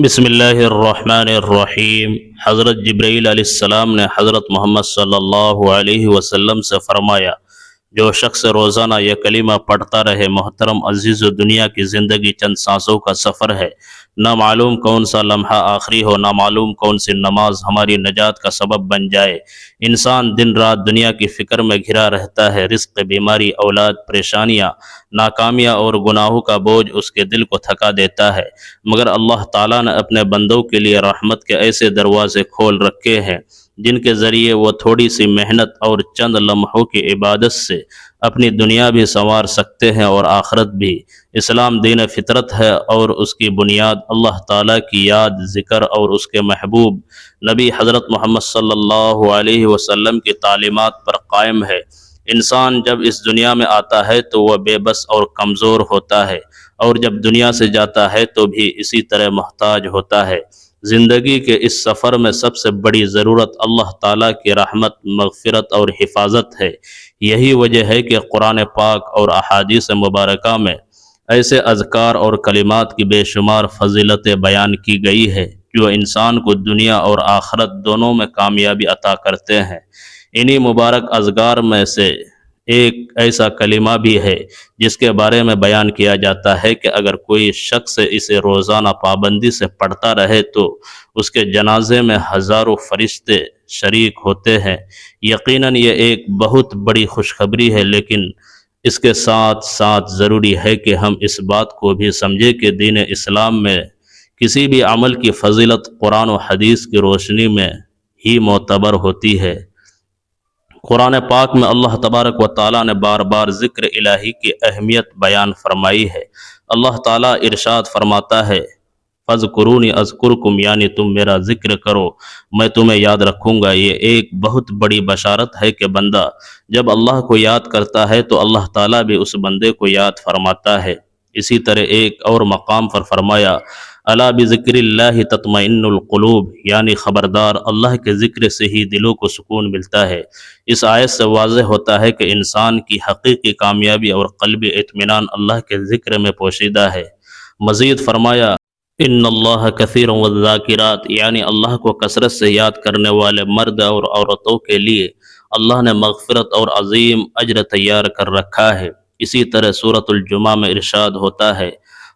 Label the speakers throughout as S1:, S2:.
S1: بسم اللہ الرحمن الرحیم۔ حضرت جبرائیل علیہ السلام نے حضرت محمد صلی اللہ علیہ وسلم سے فرمایا، جو شخص روزانہ یہ کلمہ پڑھتا رہے، محترم عزیز، و دنیا کی زندگی چند سانسوں کا سفر ہے، نہ معلوم کون سا لمحہ آخری ہو، نہ معلوم کون سی نماز ہماری نجات کا سبب بن جائے۔ انسان دن رات دنیا کی فکر میں گھرا رہتا ہے، رزق، بیماری، اولاد، پریشانیاں، ناکامیاں اور گناہوں کا بوجھ اس کے دل کو تھکا دیتا ہے، مگر اللہ تعالیٰ نے اپنے بندوں کے لیے رحمت کے ایسے دروازے کھول رکھے ہیں جن کے ذریعے وہ تھوڑی سی محنت اور چند لمحوں کی عبادت سے اپنی دنیا بھی سنوار سکتے ہیں اور آخرت بھی۔ اسلام دین فطرت ہے اور اس کی بنیاد اللہ تعالیٰ کی یاد، ذکر اور اس کے محبوب نبی حضرت محمد صلی اللہ علیہ وسلم کی تعلیمات پر قائم ہے۔ انسان جب اس دنیا میں آتا ہے تو وہ بے بس اور کمزور ہوتا ہے، اور جب دنیا سے جاتا ہے تو بھی اسی طرح محتاج ہوتا ہے۔ زندگی کے اس سفر میں سب سے بڑی ضرورت اللہ تعالیٰ کی رحمت، مغفرت اور حفاظت ہے۔ یہی وجہ ہے کہ قرآن پاک اور احادیث مبارکہ میں ایسے اذکار اور کلمات کی بے شمار فضیلتیں بیان کی گئی ہے جو انسان کو دنیا اور آخرت دونوں میں کامیابی عطا کرتے ہیں۔ انہی مبارک اذکار میں سے ایک ایسا کلمہ بھی ہے جس کے بارے میں بیان کیا جاتا ہے کہ اگر کوئی شخص اسے روزانہ پابندی سے پڑھتا رہے تو اس کے جنازے میں ہزاروں فرشتے شریک ہوتے ہیں۔ یقیناً یہ ایک بہت بڑی خوشخبری ہے، لیکن اس کے ساتھ ساتھ ضروری ہے کہ ہم اس بات کو بھی سمجھیں کہ دین اسلام میں کسی بھی عمل کی فضیلت قرآن و حدیث کی روشنی میں ہی معتبر ہوتی ہے۔ قرآن پاک میں اللہ تبارک و تعالیٰ نے بار بار ذکر الہی کی اہمیت بیان فرمائی ہے۔ اللہ تعالیٰ ارشاد فرماتا ہے، فَاذْكُرُونِي أَذْكُرْكُمْ، یعنی تم میرا ذکر کرو میں تمہیں یاد رکھوں گا۔ یہ ایک بہت بڑی بشارت ہے کہ بندہ جب اللہ کو یاد کرتا ہے تو اللہ تعالیٰ بھی اس بندے کو یاد فرماتا ہے۔ اسی طرح ایک اور مقام پر فرمایا، الا بذکر اللہ تطمئن القلوب، یعنی خبردار، اللہ کے ذکر سے ہی دلوں کو سکون ملتا ہے۔ اس آیت سے واضح ہوتا ہے کہ انسان کی حقیقی کامیابی اور قلبی اطمینان اللہ کے ذکر میں پوشیدہ ہے۔ مزید فرمایا، ان اللہ کثیر والذاکرات، یعنی اللہ کو کثرت سے یاد کرنے والے مرد اور عورتوں کے لیے اللہ نے مغفرت اور عظیم اجر تیار کر رکھا ہے۔ اسی طرح سورۃ الجمعہ میں ارشاد ہوتا ہے،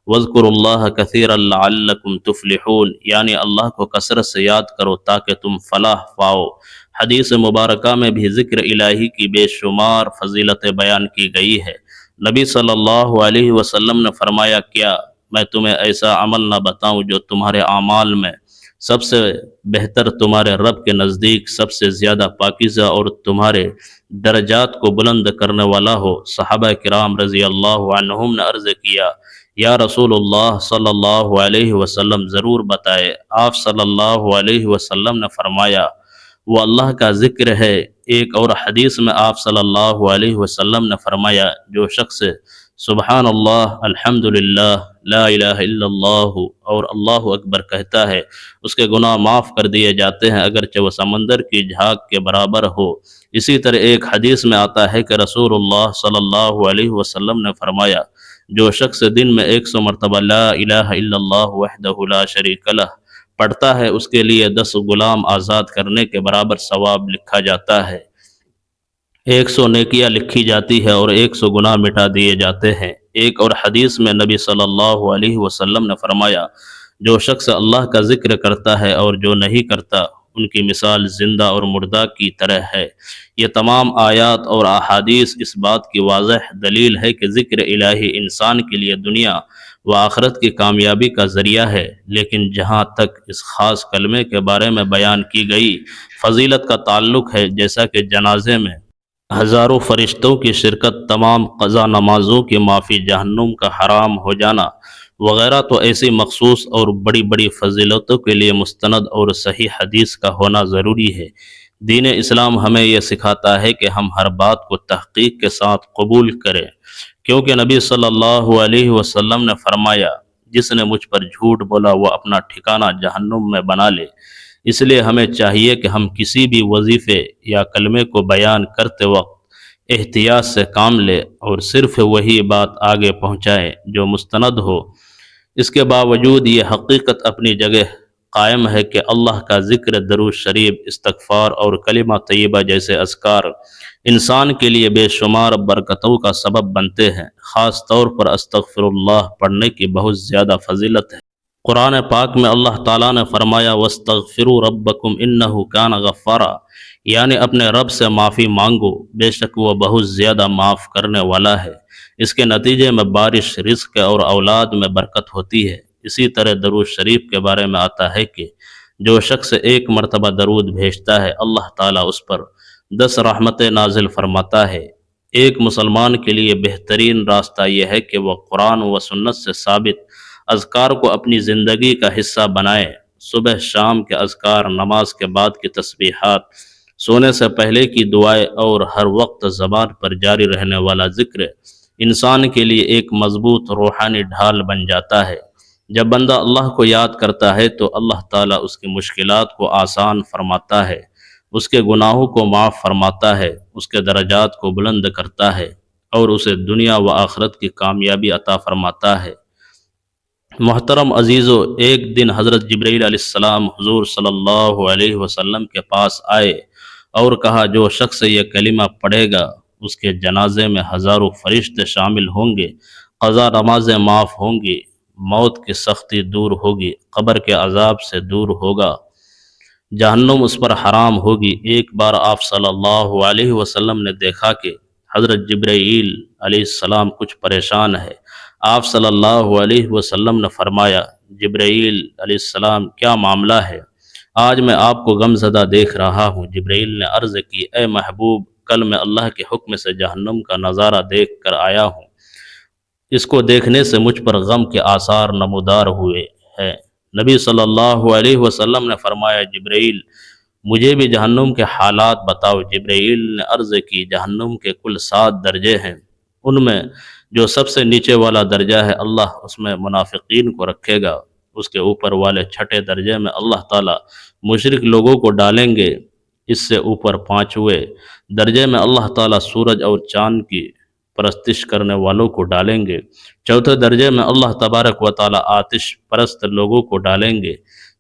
S1: وَاذْكُرُوا اللَّهَ كَثِيرًا لَعَلَّكُمْ تُفْلِحُونَ، یعنی اللہ کو کثرت سے یاد کرو تاکہ تم فلاح پاؤ۔ حدیث مبارکہ میں بھی ذکر الہی کی بے شمار فضیلتیں بیان کی گئی ہے۔ نبی صلی اللہ علیہ وسلم نے فرمایا، کیا میں تمہیں ایسا عمل نہ بتاؤں جو تمہارے اعمال میں سب سے بہتر، تمہارے رب کے نزدیک سب سے زیادہ پاکیزہ اور تمہارے درجات کو بلند کرنے والا ہو؟ صحابہ کرام رضی اللہ عنہم نے عرض کیا، یا رسول اللہ صلی اللہ علیہ وسلم، ضرور بتائے۔ آپ صلی اللہ علیہ وسلم نے فرمایا، وہ اللہ کا ذکر ہے۔ ایک اور حدیث میں آپ صلی اللہ علیہ وسلم نے فرمایا، جو شخص سبحان اللہ، الحمدللہ، لا الہ الا اللہ اور اللہ اکبر کہتا ہے، اس کے گناہ معاف کر دیے جاتے ہیں، اگرچہ وہ سمندر کی جھاگ کے برابر ہو۔ اسی طرح ایک حدیث میں آتا ہے کہ رسول اللہ صلی اللہ علیہ وسلم نے فرمایا، جو شخص دن میں 100 مرتبہ لا الہ الا اللہ وحدہ لا شریک لہ پڑھتا ہے، اس کے لیے 10 غلام آزاد کرنے کے برابر ثواب لکھا جاتا ہے۔ 100 نیکیاں لکھی جاتی ہے اور 100 گناہ مٹا دیے جاتے ہیں۔ ایک اور حدیث میں نبی صلی اللہ علیہ وسلم نے فرمایا، جو شخص اللہ کا ذکر کرتا ہے اور جو نہیں کرتا، ان کی مثال زندہ اور مردہ کی طرح ہے۔ یہ تمام آیات اور احادیث اس بات کی واضح دلیل ہے کہ ذکر الہی انسان کے لیے دنیا و آخرت کی کامیابی کا ذریعہ ہے۔ لیکن جہاں تک اس خاص کلمے کے بارے میں بیان کی گئی فضیلت کا تعلق ہے، جیسا کہ جنازے میں ہزاروں فرشتوں کی شرکت، تمام قضا نمازوں کی معافی، جہنم کا حرام ہو جانا وغیرہ، تو ایسی مخصوص اور بڑی بڑی فضیلتوں کے لیے مستند اور صحیح حدیث کا ہونا ضروری ہے۔ دین اسلام ہمیں یہ سکھاتا ہے کہ ہم ہر بات کو تحقیق کے ساتھ قبول کریں، کیونکہ نبی صلی اللہ علیہ وسلم نے فرمایا، جس نے مجھ پر جھوٹ بولا وہ اپنا ٹھکانہ جہنم میں بنا لے۔ اس لیے ہمیں چاہیے کہ ہم کسی بھی وظیفے یا کلمے کو بیان کرتے وقت احتیاط سے کام لیں اور صرف وہی بات آگے پہنچائیں جو مستند ہو، اس کے باوجود یہ حقیقت اپنی جگہ قائم ہے کہ اللہ کا ذکر، درود شریف، استغفار اور کلمہ طیبہ جیسے اذکار انسان کے لیے بے شمار برکتوں کا سبب بنتے ہیں۔ خاص طور پر استغفر اللہ پڑھنے کی بہت زیادہ فضیلت ہے۔ قرآن پاک میں اللہ تعالیٰ نے فرمایا وَاسْتَغْفِرُوا رَبَّكُمْ إِنَّهُ كَانَ غَفَّارًا، یعنی اپنے رب سے معافی مانگو، بے شک وہ بہت زیادہ معاف کرنے والا ہے۔ اس کے نتیجے میں بارش، رزق اور اولاد میں برکت ہوتی ہے۔ اسی طرح درود شریف کے بارے میں آتا ہے کہ جو شخص ایک مرتبہ درود بھیجتا ہے اللہ تعالیٰ اس پر 10 رحمتیں نازل فرماتا ہے۔ ایک مسلمان کے لیے بہترین راستہ یہ ہے کہ وہ قرآن و سنت سے ثابت اذکار کو اپنی زندگی کا حصہ بنائے۔ صبح شام کے اذکار، نماز کے بعد کی تسبیحات، سونے سے پہلے کی دعائیں اور ہر وقت زبان پر جاری رہنے والا ذکر انسان کے لیے ایک مضبوط روحانی ڈھال بن جاتا ہے۔ جب بندہ اللہ کو یاد کرتا ہے تو اللہ تعالیٰ اس کی مشکلات کو آسان فرماتا ہے، اس کے گناہوں کو معاف فرماتا ہے، اس کے درجات کو بلند کرتا ہے اور اسے دنیا و آخرت کی کامیابی عطا فرماتا ہے۔ محترم عزیزو، ایک دن حضرت جبرائیل علیہ السلام حضور صلی اللہ علیہ وسلم کے پاس آئے اور کہا جو شخص یہ کلمہ پڑھے گا اس کے جنازے میں ہزاروں فرشتے شامل ہوں گے، قضا نمازیں معاف ہوں گی، موت کی سختی دور ہوگی، قبر کے عذاب سے دور ہوگا، جہنم اس پر حرام ہوگی۔ ایک بار آپ صلی اللہ علیہ وسلم نے دیکھا کہ حضرت جبرائیل علیہ السلام کچھ پریشان ہے۔ آپ صلی اللہ علیہ وسلم نے فرمایا جبرائیل علیہ السلام کیا معاملہ ہے؟ آج میں آپ کو غم زدہ دیکھ رہا ہوں۔ جبرائیل نے عرض کی اے محبوب، کل میں اللہ کے حکم سے جہنم کا نظارہ دیکھ کر آیا ہوں، اس کو دیکھنے سے مجھ پر غم کے آثار نمودار ہوئے ہیں۔ نبی صلی اللہ علیہ وسلم نے فرمایا جبرائیل مجھے بھی جہنم کے حالات بتاؤ۔ جبرائیل نے عرض کی جہنم کے کل 7 درجے ہیں، ان میں جو سب سے نیچے والا درجہ ہے اللہ اس میں منافقین کو رکھے گا، اس کے اوپر والے 6 درجے میں اللہ تعالیٰ مشرک لوگوں کو ڈالیں گے، اس سے اوپر 5ویں درجے میں اللہ تعالیٰ سورج اور چاند کی پرستش کرنے والوں کو ڈالیں گے، 4تھے درجے میں اللہ تبارک و تعالیٰ آتش پرست لوگوں کو ڈالیں گے،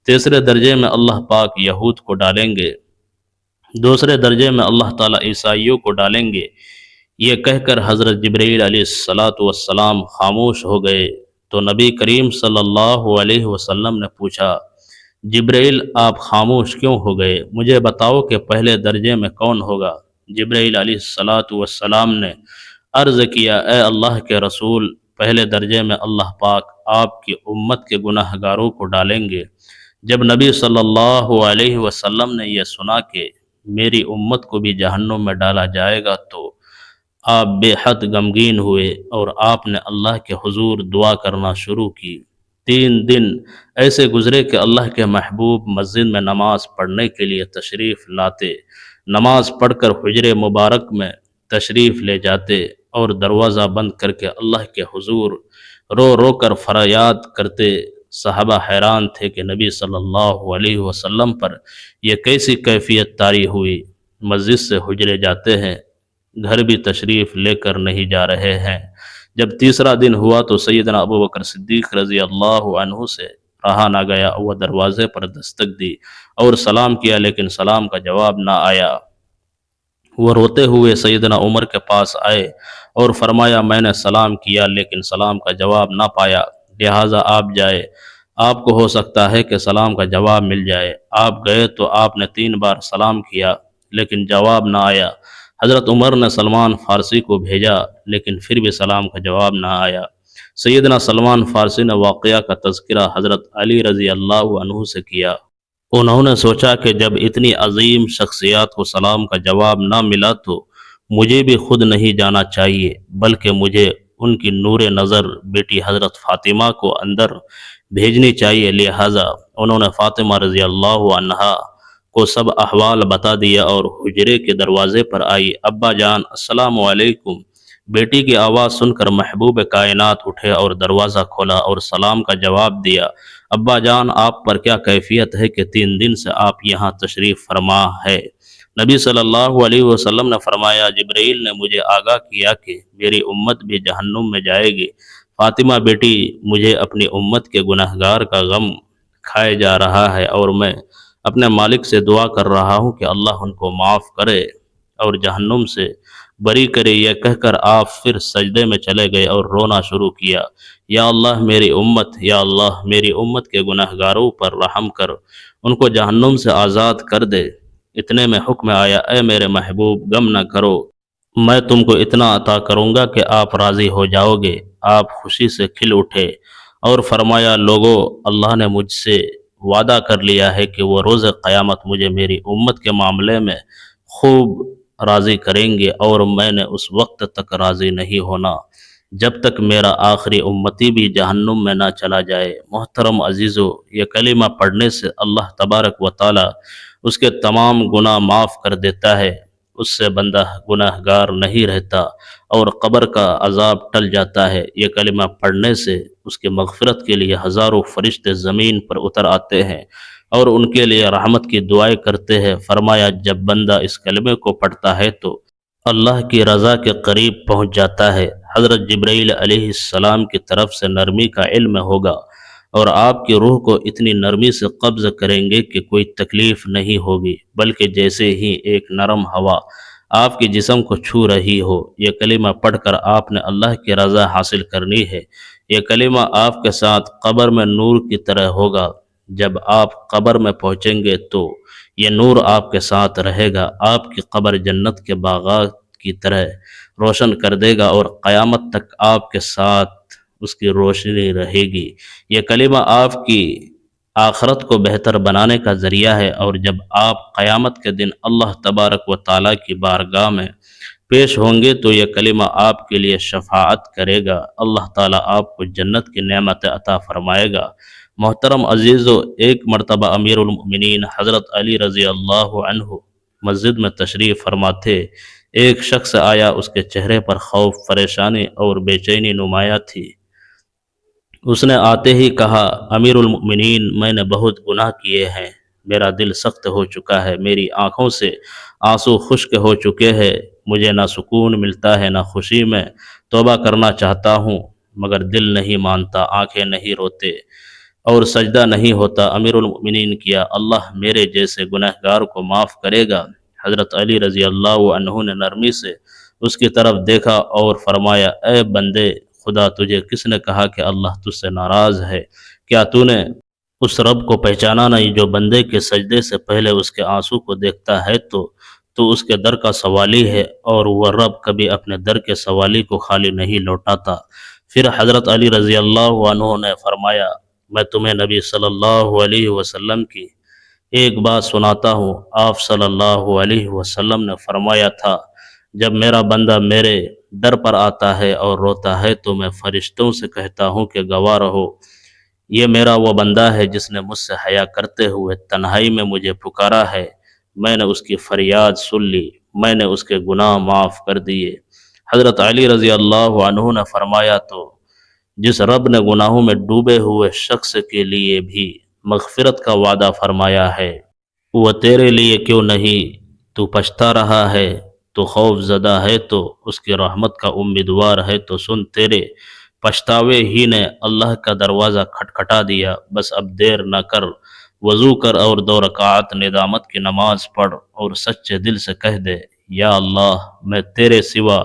S1: تیسرے درجے میں اللہ پاک یہود کو ڈالیں گے، دوسرے درجے میں اللہ تعالیٰ عیسائیوں کو ڈالیں گے۔ یہ کہہ کر حضرت جبرائیل علیہ السلام خاموش ہو گئے تو نبی کریم صلی اللہ علیہ وسلم نے پوچھا جبرائیل آپ خاموش کیوں ہو گئے؟ مجھے بتاؤ کہ پہلے درجے میں کون ہوگا؟ جبرائیل علیہ السلام نے عرض کیا اے اللہ کے رسول، پہلے درجے میں اللہ پاک آپ کی امت کے گناہ گاروں کو ڈالیں گے۔ جب نبی صلی اللہ علیہ وسلم نے یہ سنا کہ میری امت کو بھی جہنم میں ڈالا جائے گا تو آپ بے حد غمگین ہوئے اور آپ نے اللہ کے حضور دعا کرنا شروع کی۔ 3 دن ایسے گزرے کہ اللہ کے محبوب مسجد میں نماز پڑھنے کے لیے تشریف لاتے، نماز پڑھ کر حجرے مبارک میں تشریف لے جاتے اور دروازہ بند کر کے اللہ کے حضور رو رو کر فریاد کرتے۔ صحابہ حیران تھے کہ نبی صلی اللہ علیہ وسلم پر یہ کیسی کیفیت طاری ہوئی، مسجد سے حجرے جاتے ہیں، گھر بھی تشریف لے کر نہیں جا رہے ہیں۔ جب تیسرا دن ہوا تو سیدنا ابو بکر صدیق رضی اللہ عنہ سے رہا نہ گیا، وہ دروازے پر دستک دی اور سلام کیا لیکن سلام کا جواب نہ آیا۔ وہ روتے ہوئے سیدنا عمر کے پاس آئے اور فرمایا میں نے سلام کیا لیکن سلام کا جواب نہ پایا، لہٰذا آپ جائے، آپ کو ہو سکتا ہے کہ سلام کا جواب مل جائے۔ آپ گئے تو آپ نے 3 بار سلام کیا لیکن جواب نہ آیا۔ حضرت عمر نے سلمان فارسی کو بھیجا لیکن پھر بھی سلام کا جواب نہ آیا۔ سیدنا سلمان فارسی نے واقعہ کا تذکرہ حضرت علی رضی اللہ عنہ سے کیا۔ انہوں نے سوچا کہ جب اتنی عظیم شخصیات کو سلام کا جواب نہ ملا تو مجھے بھی خود نہیں جانا چاہیے بلکہ مجھے ان کی نور نظر بیٹی حضرت فاطمہ کو اندر بھیجنی چاہیے۔ لہٰذا انہوں نے فاطمہ رضی اللہ عنہا کو سب احوال بتا دیا اور حجرے کے دروازے پر آئی۔ ابا جان السلام علیکم۔ بیٹی کی آواز سن کر محبوب کائنات اٹھے اور دروازہ کھولا اور سلام کا جواب دیا۔ ابا جان آپ پر کیا کیفیت ہے کہ 3 دن سے آپ یہاں تشریف فرما ہے؟ نبی صلی اللہ علیہ وسلم نے فرمایا جبرائیل نے مجھے آگاہ کیا کہ میری امت بھی جہنم میں جائے گی، فاطمہ بیٹی، مجھے اپنی امت کے گنہگار کا غم کھائے جا رہا ہے اور میں اپنے مالک سے دعا کر رہا ہوں کہ اللہ ان کو معاف کرے اور جہنم سے بری کرے۔ یہ کہہ کر آپ پھر سجدے میں چلے گئے اور رونا شروع کیا۔ یا اللہ میری امت، یا اللہ میری امت کے گنہگاروں پر رحم کر، ان کو جہنم سے آزاد کر دے۔ اتنے میں حکم آیا، اے میرے محبوب غم نہ کرو، میں تم کو اتنا عطا کروں گا کہ آپ راضی ہو جاؤ گے۔ آپ خوشی سے کھل اٹھے اور فرمایا، لوگو، اللہ نے مجھ سے وعدہ کر لیا ہے کہ وہ روز قیامت مجھے میری امت کے معاملے میں خوب راضی کریں گے، اور میں نے اس وقت تک راضی نہیں ہونا جب تک میرا آخری امتی بھی جہنم میں نہ چلا جائے۔ محترم عزیزو، یہ کلمہ پڑھنے سے اللہ تبارک و تعالی اس کے تمام گناہ معاف کر دیتا ہے، اس سے بندہ گناہ گار نہیں رہتا اور قبر کا عذاب ٹل جاتا ہے۔ یہ کلمہ پڑھنے سے اس کی مغفرت کے لیے ہزاروں فرشتے زمین پر اتر آتے ہیں اور ان کے لیے رحمت کی دعائیں کرتے ہیں۔ فرمایا، جب بندہ اس کلمے کو پڑھتا ہے تو اللہ کی رضا کے قریب پہنچ جاتا ہے۔ حضرت جبرائیل علیہ السلام کی طرف سے نرمی کا علم ہوگا اور آپ کی روح کو اتنی نرمی سے قبض کریں گے کہ کوئی تکلیف نہیں ہوگی، بلکہ جیسے ہی ایک نرم ہوا آپ کے جسم کو چھو رہی ہو۔ یہ کلمہ پڑھ کر آپ نے اللہ کی رضا حاصل کرنی ہے۔ یہ کلمہ آپ کے ساتھ قبر میں نور کی طرح ہوگا۔ جب آپ قبر میں پہنچیں گے تو یہ نور آپ کے ساتھ رہے گا، آپ کی قبر جنت کے باغات کی طرح روشن کر دے گا اور قیامت تک آپ کے ساتھ اس کی روشنی رہے گی۔ یہ کلمہ آپ کی آخرت کو بہتر بنانے کا ذریعہ ہے، اور جب آپ قیامت کے دن اللہ تبارک و تعالیٰ کی بارگاہ میں پیش ہوں گے تو یہ کلمہ آپ کے لیے شفاعت کرے گا۔ اللہ تعالیٰ آپ کو جنت کی نعمت عطا فرمائے گا۔ محترم عزیزو، ایک مرتبہ امیر المؤمنین حضرت علی رضی اللہ عنہ مسجد میں تشریف فرما تھے۔ ایک شخص آیا، اس کے چہرے پر خوف، پریشانی اور بے چینی نمایاں تھی۔ اس نے آتے ہی کہا، امیر المؤمنین، میں نے بہت گناہ کیے ہیں، میرا دل سخت ہو چکا ہے، میری آنکھوں سے آنسو خشک ہو چکے ہیں، مجھے نہ سکون ملتا ہے نہ خوشی، میں توبہ کرنا چاہتا ہوں مگر دل نہیں مانتا، آنکھیں نہیں روتے اور سجدہ نہیں ہوتا۔ امیر المؤمنین کیا، اللہ میرے جیسے گنہگار کو معاف کرے گا؟ حضرت علی رضی اللہ عنہ نے نرمی سے اس کی طرف دیکھا اور فرمایا، اے بندے خدا، تجھے کس نے کہا کہ اللہ تجھ سے ناراض ہے؟ کیا تو نے اس رب کو پہچانا نہیں جو بندے کے سجدے سے پہلے اس کے آنسو کو دیکھتا ہے؟ تو اس کے در کا سوالی ہے، اور وہ رب کبھی اپنے در کے سوالی کو خالی نہیں لوٹاتا۔ پھر حضرت علی رضی اللہ عنہ نے فرمایا، میں تمہیں نبی صلی اللہ علیہ وسلم کی ایک بات سناتا ہوں۔ آپ صلی اللہ علیہ وسلم نے فرمایا تھا، جب میرا بندہ میرے در پر آتا ہے اور روتا ہے تو میں فرشتوں سے کہتا ہوں کہ گواہ رہو، یہ میرا وہ بندہ ہے جس نے مجھ سے حیا کرتے ہوئے تنہائی میں مجھے پکارا ہے، میں نے اس کی فریاد سن لی، میں نے اس کے گناہ معاف کر دیے۔ حضرت علی رضی اللہ عنہ نے فرمایا، تو جس رب نے گناہوں میں ڈوبے ہوئے شخص کے لیے بھی مغفرت کا وعدہ فرمایا ہے، وہ تیرے لیے کیوں نہیں؟ تو پچھتا رہا ہے، تو خوف زدہ ہے، تو اس کی رحمت کا امیدوار ہے، تو سن، تیرے پچھتاوے ہی نے اللہ کا دروازہ کھٹکھٹا دیا۔ بس اب دیر نہ کر، وضو کر اور 2 رکعت ندامت کی نماز پڑھ اور سچے دل سے کہہ دے، یا اللہ، میں تیرے سوا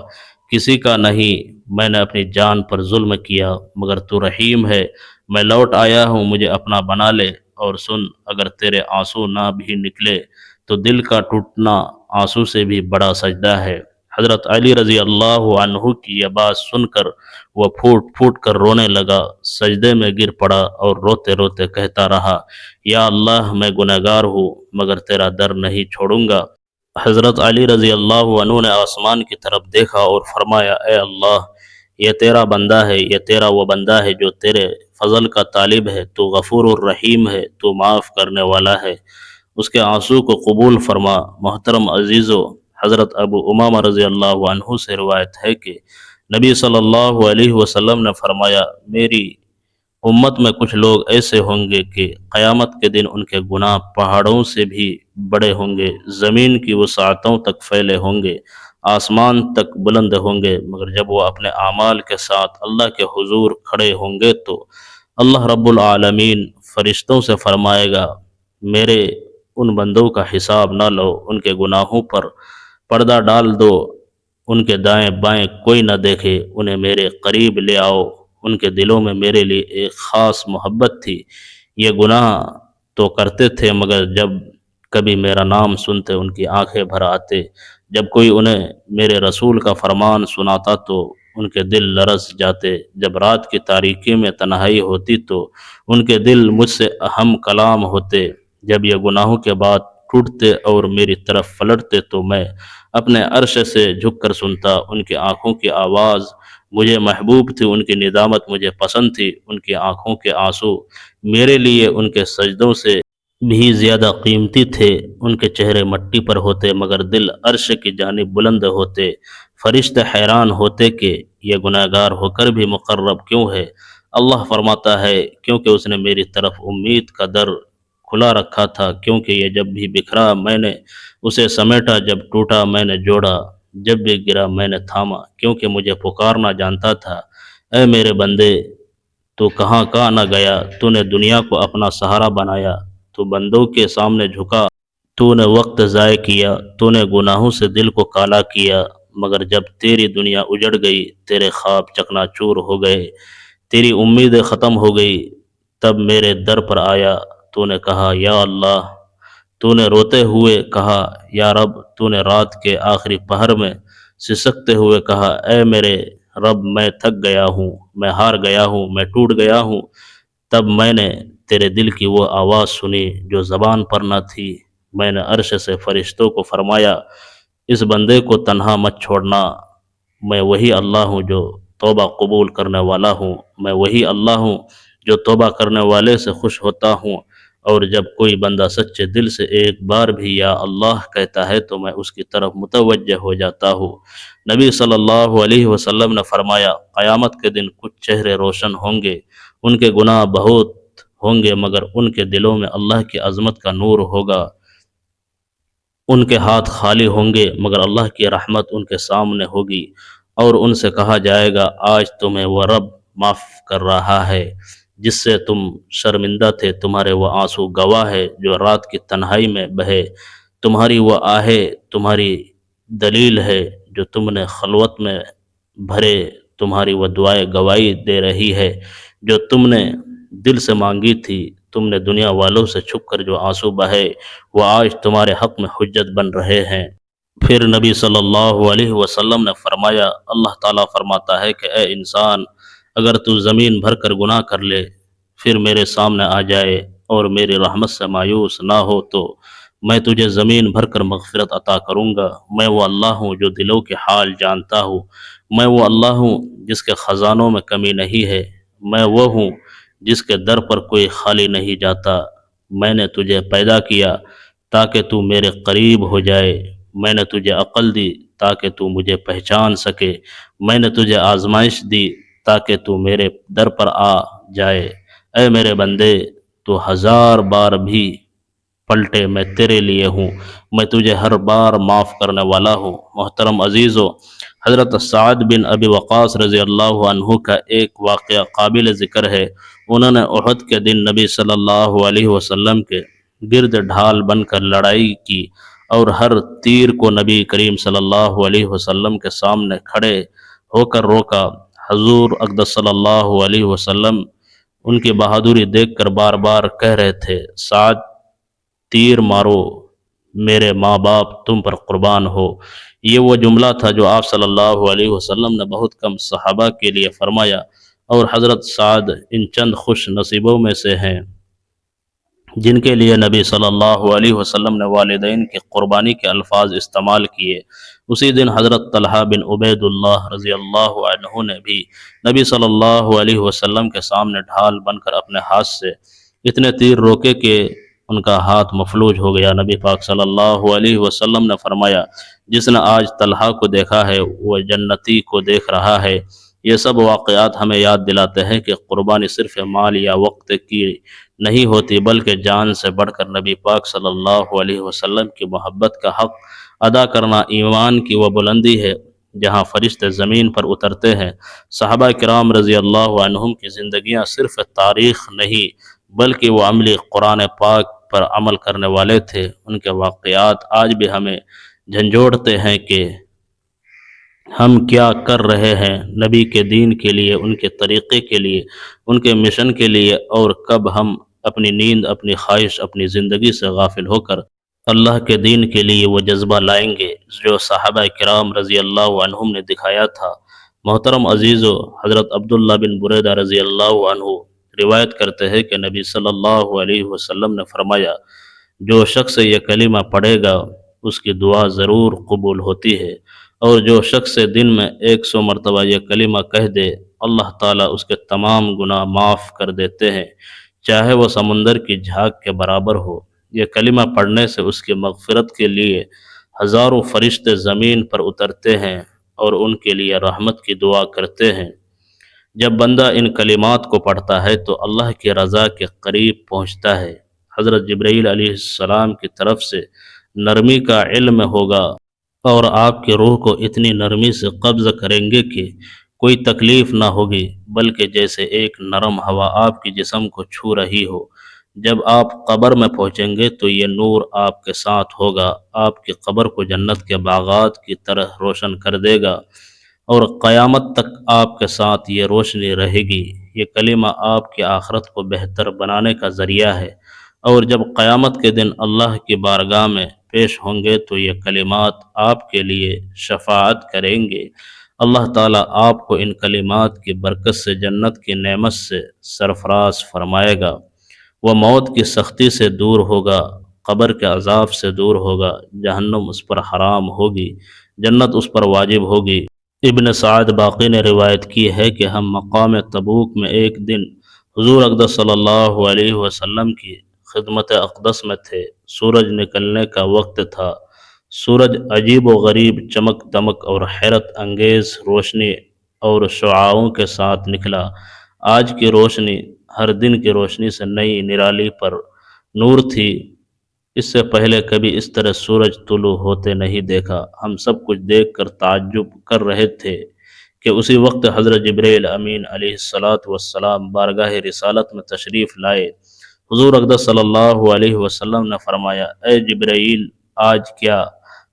S1: کسی کا نہیں، میں نے اپنی جان پر ظلم کیا مگر تو رحیم ہے، میں لوٹ آیا ہوں، مجھے اپنا بنا لے۔ اور سن، اگر تیرے آنسو نہ بھی نکلے تو دل کا ٹوٹنا آنسو سے بھی بڑا سجدہ ہے۔ حضرت علی رضی اللہ عنہ کی یہ بات سن کر وہ پھوٹ پھوٹ کر رونے لگا، سجدے میں گر پڑا اور روتے روتے کہتا رہا، یا اللہ، میں گنہگار ہوں مگر تیرا در نہیں چھوڑوں گا۔ حضرت علی رضی اللہ عنہ نے آسمان کی طرف دیکھا اور فرمایا، اے اللہ، یہ تیرا بندہ ہے، یہ تیرا وہ بندہ ہے جو تیرے فضل کا طالب ہے، تو غفور الرحیم ہے، تو معاف کرنے والا ہے، اس کے آنسو کو قبول فرما۔ محترم عزیزو، حضرت ابو امامہ رضی اللہ عنہ سے روایت ہے کہ نبی صلی اللہ علیہ وسلم نے فرمایا، میری امت میں کچھ لوگ ایسے ہوں گے کہ قیامت کے دن ان کے گناہ پہاڑوں سے بھی بڑے ہوں گے، زمین کی وسعتوں تک پھیلے ہوں گے، آسمان تک بلند ہوں گے، مگر جب وہ اپنے اعمال کے ساتھ اللہ کے حضور کھڑے ہوں گے تو اللہ رب العالمین فرشتوں سے فرمائے گا، میرے ان بندوں کا حساب نہ لو، ان کے گناہوں پر پردہ ڈال دو، ان کے دائیں بائیں کوئی نہ دیکھے، انہیں میرے قریب لے آؤ، ان کے دلوں میں میرے لیے ایک خاص محبت تھی، یہ گناہ تو کرتے تھے مگر جب کبھی میرا نام سنتے ان کی آنکھیں بھر آتے، جب کوئی انہیں میرے رسول کا فرمان سناتا تو ان کے دل لرز جاتے، جب رات کی تاریکی میں تنہائی ہوتی تو ان کے دل مجھ سے اہم کلام ہوتے، جب یہ گناہوں کے بعد ٹوٹتے اور میری طرف پلٹتے تو میں اپنے عرش سے جھک کر سنتا، ان کی آنکھوں کی آواز مجھے محبوب تھی، ان کی ندامت مجھے پسند تھی، ان کی آنکھوں کے آنسو میرے لیے ان کے سجدوں سے بھی زیادہ قیمتی تھے، ان کے چہرے مٹی پر ہوتے مگر دل عرش کی جانب بلند ہوتے، فرشتے حیران ہوتے کہ یہ گناہگار ہو کر بھی مقرب کیوں ہے؟ اللہ فرماتا ہے کیونکہ اس نے میری طرف امید کا در کھلا رکھا تھا، کیونکہ یہ جب بھی بکھرا میں نے اسے سمیٹا، جب ٹوٹا میں نے جوڑا، جب بھی گرا میں نے تھاما، کیونکہ مجھے پکارنا جانتا تھا، اے میرے بندے تو کہاں نہ گیا، تو نے دنیا کو اپنا سہارا بنایا، تو بندوں کے سامنے جھکا، تو نے وقت ضائع کیا، تو نے گناہوں سے دل کو کالا کیا، مگر جب تیری دنیا اجڑ گئی، تیرے خواب چکنا چور ہو گئے، تیری امیدیں ختم ہو گئی، تب میرے در پر آیا، تو نے کہا یا اللہ، تو نے روتے ہوئے کہا یا رب، تو نے رات کے آخری پہر میں سسکتے ہوئے کہا اے میرے رب میں تھک گیا ہوں، میں ہار گیا ہوں، میں ٹوٹ گیا ہوں، تب میں نے تیرے دل کی وہ آواز سنی جو زبان پر نہ تھی، میں نے عرش سے فرشتوں کو فرمایا اس بندے کو تنہا مت چھوڑنا، میں وہی اللہ ہوں جو توبہ قبول کرنے والا ہوں، میں وہی اللہ ہوں جو توبہ کرنے والے سے خوش ہوتا ہوں، اور جب کوئی بندہ سچے دل سے ایک بار بھی یا اللہ کہتا ہے تو میں اس کی طرف متوجہ ہو جاتا ہوں۔ نبی صلی اللہ علیہ وسلم نے فرمایا قیامت کے دن کچھ چہرے روشن ہوں گے، ان کے گناہ بہت ہوں گے مگر ان کے دلوں میں اللہ کی عظمت کا نور ہوگا، ان کے ہاتھ خالی ہوں گے مگر اللہ کی رحمت ان کے سامنے ہوگی، اور ان سے کہا جائے گا آج تمہیں وہ رب معاف کر رہا ہے جس سے تم شرمندہ تھے، تمہارے وہ آنسو گواہ ہے جو رات کی تنہائی میں بہے، تمہاری وہ آہیں تمہاری دلیل ہے جو تم نے خلوت میں بھرے، تمہاری وہ دعائیں گواہی دے رہی ہے جو تم نے دل سے مانگی تھی، تم نے دنیا والوں سے چھپ کر جو آنسو بہے وہ آج تمہارے حق میں حجت بن رہے ہیں۔ پھر نبی صلی اللہ علیہ وسلم نے فرمایا اللہ تعالیٰ فرماتا ہے کہ اے انسان اگر تو زمین بھر کر گناہ کر لے پھر میرے سامنے آ جائے اور میری رحمت سے مایوس نہ ہو تو میں تجھے زمین بھر کر مغفرت عطا کروں گا، میں وہ اللہ ہوں جو دلوں کے حال جانتا ہوں، میں وہ اللہ ہوں جس کے خزانوں میں کمی نہیں ہے، میں وہ ہوں جس کے در پر کوئی خالی نہیں جاتا، میں نے تجھے پیدا کیا تاکہ تو میرے قریب ہو جائے، میں نے تجھے عقل دی تاکہ تو مجھے پہچان سکے، میں نے تجھے آزمائش دی تاکہ تو میرے در پر آ جائے، اے میرے بندے تو ہزار بار بھی پلٹے میں تیرے لیے ہوں، میں تجھے ہر بار معاف کرنے والا ہوں۔ محترم عزیزو، حضرت سعد بن ابی وقاص رضی اللہ عنہ کا ایک واقعہ قابل ذکر ہے، انہوں نے احد کے دن نبی صلی اللہ علیہ وسلم کے گرد ڈھال بن کر لڑائی کی اور ہر تیر کو نبی کریم صلی اللہ علیہ وسلم کے سامنے کھڑے ہو کر روکا، حضور اقدس صلی اللہ علیہ وسلم ان کی بہادری دیکھ کر بار بار کہہ رہے تھے سعد تیر مارو، میرے ماں باپ تم پر قربان ہو، یہ وہ جملہ تھا جو آپ صلی اللہ علیہ وسلم نے بہت کم صحابہ کے لیے فرمایا، اور حضرت سعد ان چند خوش نصیبوں میں سے ہیں جن کے لیے نبی صلی اللہ علیہ وسلم نے والدین کی قربانی کے الفاظ استعمال کیے۔ اسی دن حضرت طلحہ بن عبید اللہ رضی اللہ عنہ نے بھی نبی صلی اللہ علیہ وسلم کے سامنے ڈھال بن کر اپنے ہاتھ سے اتنے تیر روکے کہ ان کا ہاتھ مفلوج ہو گیا۔ نبی پاک صلی اللہ علیہ وسلم نے فرمایا جس نے آج طلحہ کو دیکھا ہے وہ جنتی کو دیکھ رہا ہے۔ یہ سب واقعات ہمیں یاد دلاتے ہیں کہ قربانی صرف مال یا وقت کی نہیں ہوتی بلکہ جان سے بڑھ کر نبی پاک صلی اللہ علیہ وسلم کی محبت کا حق ادا کرنا ایمان کی وہ بلندی ہے جہاں فرشتے زمین پر اترتے ہیں۔ صحابہ کرام رضی اللہ عنہم کی زندگیاں صرف تاریخ نہیں بلکہ وہ عملی قرآن پاک پر عمل کرنے والے تھے۔ ان کے واقعات آج بھی ہمیں جھنجھوڑتے ہیں کہ ہم کیا کر رہے ہیں نبی کے دین کے لیے، ان کے طریقے کے لیے، ان کے مشن کے لیے، اور کب ہم اپنی نیند، اپنی خواہش، اپنی زندگی سے غافل ہو کر اللہ کے دین کے لیے وہ جذبہ لائیں گے جو صحابہ کرام رضی اللہ عنہم نے دکھایا تھا۔ محترم عزیزو، حضرت عبداللہ بن بریدہ رضی اللہ عنہ روایت کرتے ہیں کہ نبی صلی اللہ علیہ وسلم نے فرمایا، جو شخص یہ کلمہ پڑھے گا اس کی دعا ضرور قبول ہوتی ہے، اور جو شخص دن میں 100 مرتبہ یہ کلمہ کہہ دے اللہ تعالیٰ اس کے تمام گناہ معاف کر دیتے ہیں، چاہے وہ سمندر کی جھاگ کے برابر ہو۔ یہ کلمہ پڑھنے سے اس کی مغفرت کے لیے ہزاروں فرشتے زمین پر اترتے ہیں اور ان کے لیے رحمت کی دعا کرتے ہیں۔ جب بندہ ان کلمات کو پڑھتا ہے تو اللہ کی رضا کے قریب پہنچتا ہے۔ حضرت جبرائیل علیہ السلام کی طرف سے نرمی کا علم ہوگا اور آپ کی روح کو اتنی نرمی سے قبض کریں گے کہ کوئی تکلیف نہ ہوگی، بلکہ جیسے ایک نرم ہوا آپ کی جسم کو چھو رہی ہو۔ جب آپ قبر میں پہنچیں گے تو یہ نور آپ کے ساتھ ہوگا، آپ کی قبر کو جنت کے باغات کی طرح روشن کر دے گا، اور قیامت تک آپ کے ساتھ یہ روشنی رہے گی۔ یہ کلمہ آپ کی آخرت کو بہتر بنانے کا ذریعہ ہے، اور جب قیامت کے دن اللہ کی بارگاہ میں پیش ہوں گے تو یہ کلمات آپ کے لیے شفاعت کریں گے۔ اللہ تعالیٰ آپ کو ان کلمات کی برکت سے جنت کی نعمت سے سرفراز فرمائے گا۔ وہ موت کی سختی سے دور ہوگا، قبر کے عذاب سے دور ہوگا، جہنم اس پر حرام ہوگی، جنت اس پر واجب ہوگی۔ ابن سعد باقی نے روایت کی ہے کہ ہم مقام تبوک میں ایک دن حضور اقدس صلی اللہ علیہ وسلم کی خدمت اقدس میں تھے۔ سورج نکلنے کا وقت تھا۔ سورج عجیب و غریب چمک دمک اور حیرت انگیز روشنی اور شعاعوں کے ساتھ نکلا۔ آج کی روشنی ہر دن کی روشنی سے نئی نرالی پر نور تھی۔ اس سے پہلے کبھی اس طرح سورج طلوع ہوتے نہیں دیکھا۔ ہم سب کچھ دیکھ کر تعجب کر رہے تھے کہ اسی وقت حضرت جبرائیل امین علیہ السلام بارگاہ رسالت میں تشریف لائے۔ حضور اقدس صلی اللہ علیہ وسلم نے فرمایا، اے جبرائیل، آج کیا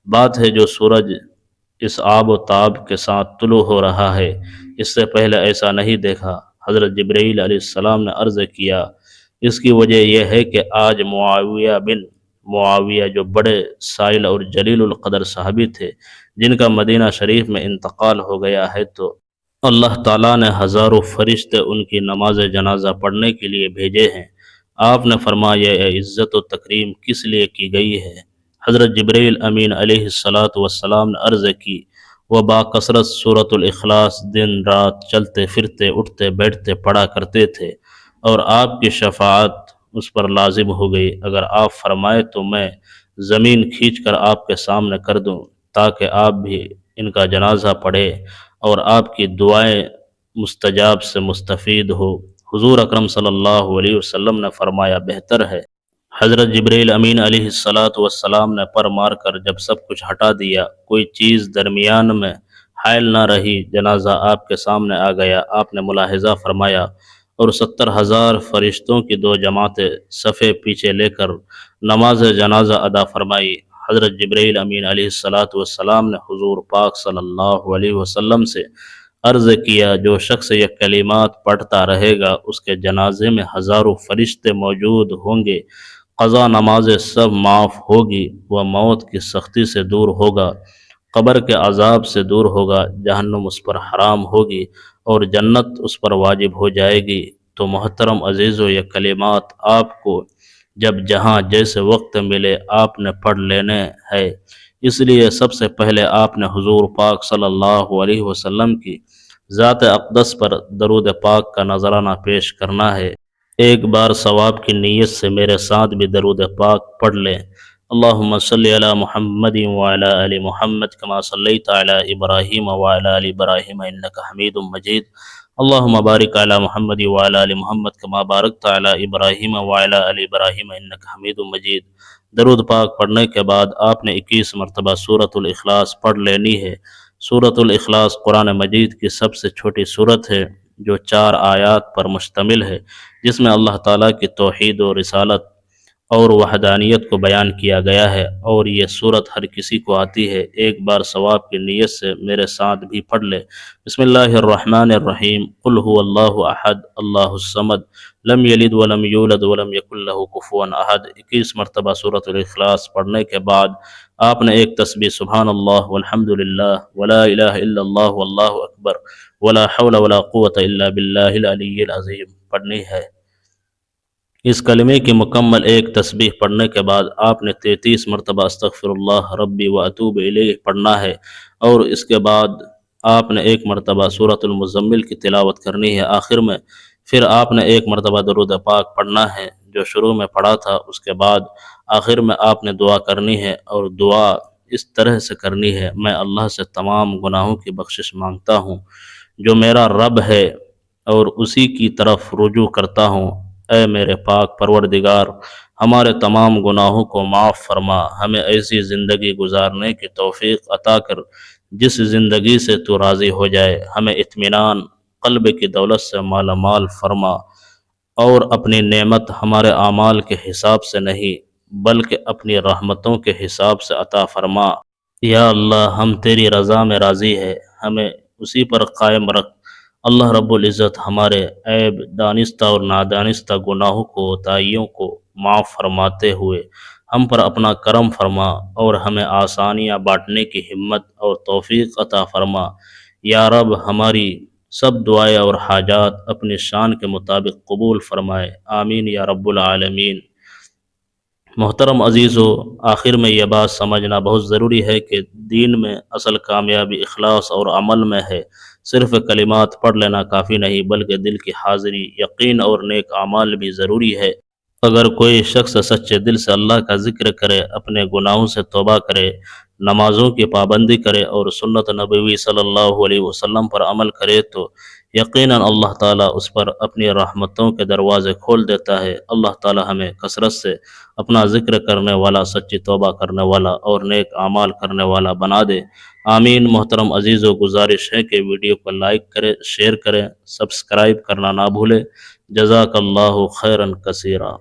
S1: بات ہے جو سورج اس آب و تاب کے ساتھ طلوع ہو رہا ہے؟ اس سے پہلے ایسا نہیں دیکھا۔ حضرت جبرائیل علیہ السلام نے عرض کیا، اس کی وجہ یہ ہے کہ آج معاویہ جو بڑے سائل اور جلیل القدر صحابی تھے، جن کا مدینہ شریف میں انتقال ہو گیا ہے، تو اللہ تعالیٰ نے ہزاروں فرشتے ان کی نماز جنازہ پڑھنے کے لیے بھیجے ہیں۔ آپ نے فرمایا، یہ عزت و تکریم کس لیے کی گئی ہے؟ حضرت جبرائیل امین علیہ السلام نے عرض کی، وہ باکثرت سورۃ الاخلاص دن رات چلتے پھرتے اٹھتے بیٹھتے پڑھا کرتے تھے، اور آپ کی شفاعت اس پر لازم ہو گئی۔ اگر آپ فرمائے تو میں زمین کھینچ کر آپ کے سامنے کر دوں تاکہ آپ بھی ان کا جنازہ پڑھے اور آپ کی دعائیں مستجاب سے مستفید ہو۔ حضور اکرم صلی اللہ علیہ وسلم نے فرمایا، بہتر ہے۔ حضرت جبرائیل امین علیہ السلام نے پر مار کر جب سب کچھ ہٹا دیا، کوئی چیز درمیان میں حائل نہ رہی، جنازہ آپ کے سامنے آ گیا۔ آپ نے ملاحظہ فرمایا اور 70,000 فرشتوں کی 2 جماعتیں صفے پیچھے لے کر نماز جنازہ ادا فرمائی۔ حضرت جبرائیل امین علیہ السلام نے حضور پاک صلی اللہ علیہ وسلم سے عرض کیا، جو شخص یہ کلمات پڑھتا رہے گا اس کے جنازے میں ہزاروں فرشتے موجود ہوں گے، قضا نمازیں سب معاف ہوگی، وہ موت کی سختی سے دور ہوگا، قبر کے عذاب سے دور ہوگا، جہنم اس پر حرام ہوگی اور جنت اس پر واجب ہو جائے گی۔ تو محترم عزیزو، یہ کلمات آپ کو جب جہاں جیسے وقت ملے آپ نے پڑھ لینے ہیں۔ اس لیے سب سے پہلے آپ نے حضور پاک صلی اللہ علیہ وسلم کی ذات اقدس پر درود پاک کا نذرانہ پیش کرنا ہے۔ ایک بار ثواب کی نیت سے میرے ساتھ بھی درود پاک پڑھ لیں۔ اللہم صلی علی محمد وعلی آل محمد کما صلیت علی ابراہیم وعلی آل ابراہیم انک حمید مجید۔ اللهم بارک علی محمد وعلی آل محمد کما بارکت علی ابراہیم وعلی آل ابراہیم انک حمید مجید۔ درود پاک پڑھنے کے بعد آپ نے 21 مرتبہ سورۃ الاخلاص پڑھ لینی ہے۔ سورۃ الاخلاص قرآن مجید کی سب سے چھوٹی سورت ہے جو 4 آیات پر مشتمل ہے، جس میں اللہ تعالیٰ کی توحید و رسالت اور وحدانیت کو بیان کیا گیا ہے، اور یہ صورت ہر کسی کو آتی ہے۔ ایک بار ثواب کی نیت سے میرے ساتھ بھی پڑھ لے۔ بسم اللہ الرحمن الرحیم۔ قل هو اللہ احد اللہ الصمد لم یلد ولم یولد ولم یکن لہ کفوا احد۔ 21 مرتبہ سورۃ الاخلاص پڑھنے کے بعد آپ نے ایک تسبیح سبحان اللہ والحمد للہ ولا الہ الا اللہ واللہ اکبر ولا حول ولا قوة الا باللہ العلی العظیم پڑھنی ہے۔ اس کلمے کی مکمل ایک تسبیح پڑھنے کے بعد آپ نے 33 مرتبہ استغفر اللہ ربی و اتوب الیہ پڑھنا ہے، اور اس کے بعد آپ نے 1 مرتبہ سورۃ المزمل کی تلاوت کرنی ہے۔ آخر میں پھر آپ نے 1 مرتبہ درود پاک پڑھنا ہے جو شروع میں پڑھا تھا۔ اس کے بعد آخر میں آپ نے دعا کرنی ہے، اور دعا اس طرح سے کرنی ہے: میں اللہ سے تمام گناہوں کی بخشش مانگتا ہوں جو میرا رب ہے، اور اسی کی طرف رجوع کرتا ہوں۔ اے میرے پاک پروردگار، ہمارے تمام گناہوں کو معاف فرما، ہمیں ایسی زندگی گزارنے کی توفیق عطا کر جس زندگی سے تو راضی ہو جائے، ہمیں اطمینان قلب کی دولت سے مالا مال فرما، اور اپنی نعمت ہمارے اعمال کے حساب سے نہیں بلکہ اپنی رحمتوں کے حساب سے عطا فرما۔ یا اللہ، ہم تیری رضا میں راضی ہے، ہمیں اسی پر قائم رکھ۔ اللہ رب العزت ہمارے عیب، دانستہ اور نادانستہ گناہوں کو، کوتاہیوں کو معاف فرماتے ہوئے ہم پر اپنا کرم فرما، اور ہمیں آسانیاں بانٹنے کی ہمت اور توفیق عطا فرما۔ یا رب، ہماری سب دعائیں اور حاجات اپنی شان کے مطابق قبول فرمائے، آمین یا رب العالمین۔ محترم عزیزو، آخر میں یہ بات سمجھنا بہت ضروری ہے کہ دین میں اصل کامیابی اخلاص اور عمل میں ہے۔ صرف کلمات پڑھ لینا کافی نہیں بلکہ دل کی حاضری، یقین اور نیک اعمال بھی ضروری ہے۔ اگر کوئی شخص سچے دل سے اللہ کا ذکر کرے، اپنے گناہوں سے توبہ کرے، نمازوں کی پابندی کرے اور سنت نبوی صلی اللہ علیہ وسلم پر عمل کرے تو یقیناً اللہ تعالیٰ اس پر اپنی رحمتوں کے دروازے کھول دیتا ہے۔ اللہ تعالیٰ ہمیں کثرت سے اپنا ذکر کرنے والا، سچی توبہ کرنے والا اور نیک اعمال کرنے والا بنا دے، آمین۔ محترم عزیزو، گزارش ہے کہ ویڈیو کو لائک کریں، شیئر کریں، سبسکرائب کرنا نہ بھولیں۔ جزاک اللہ خیرا کثیرا۔